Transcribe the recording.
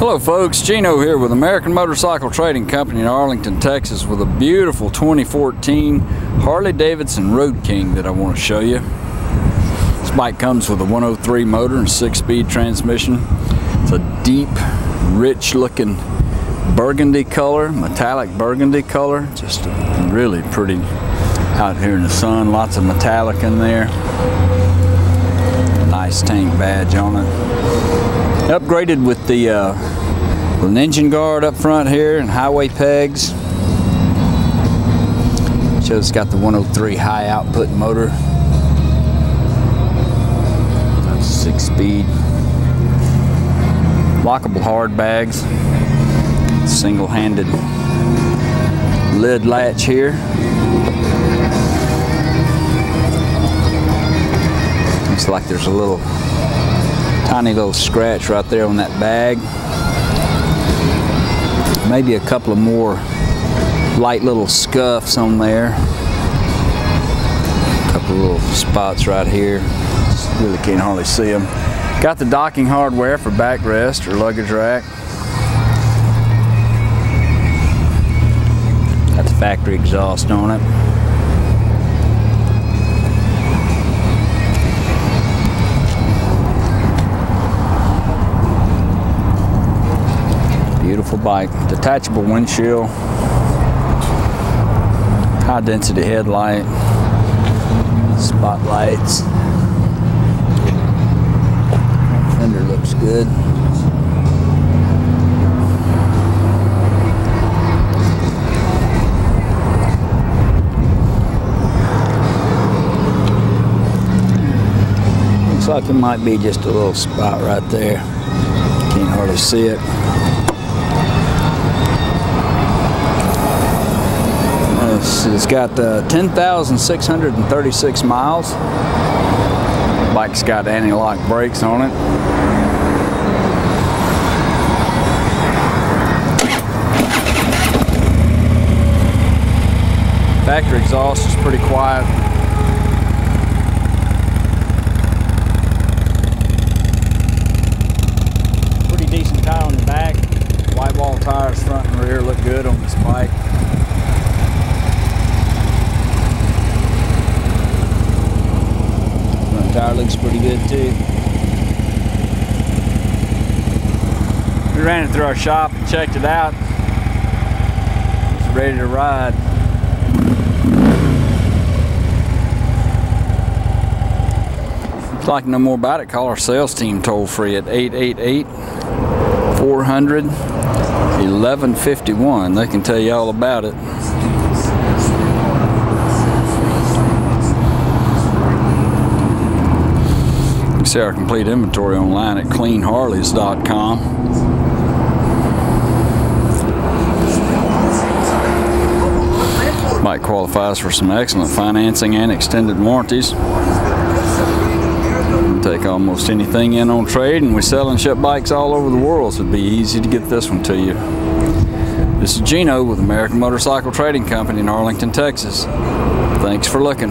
Hello folks, Gino here with American Motorcycle Trading Company in Arlington, Texas with a beautiful 2014 Harley Davidson Road King that I want to show you. This bike comes with a 103 motor and 6-speed transmission. It's a deep, rich looking burgundy color, metallic burgundy color. Just really pretty out here in the sun, lots of metallic in there. Nice tank badge on it. Upgraded with an engine guard up front here and highway pegs. Shows it's got the 103 high output motor. That's 6-speed. Lockable hard bags. Single-handed lid latch here. Looks like there's a tiny little scratch right there on that bag. Maybe a couple of more light little scuffs on there. A couple of little spots right here. Just really can't hardly see them. Got the docking hardware for backrest or luggage rack. Got the factory exhaust on it. Beautiful bike, detachable windshield, high density headlight, spotlights. Fender looks good. Looks like it might be just a little spot right there. Can't hardly see it. It's got 10,636 miles. Bike's got anti-lock brakes on it. Factory exhaust is pretty quiet. Pretty decent tire on the back. White wall tires front and rear look good on this bike. Tire looks pretty good too. We ran it through our shop and checked it out. It's ready to ride. If you'd like to know more about it, call our sales team toll free at 888-400-1151. They can tell you all about it. See our complete inventory online at cleanharleys.com. Bike qualifies for some excellent financing and extended warranties. We take almost anything in on trade, and we sell and ship bikes all over the world, so it'd be easy to get this one to you. This is Gino with American Motorcycle Trading Company in Arlington, Texas. Thanks for looking.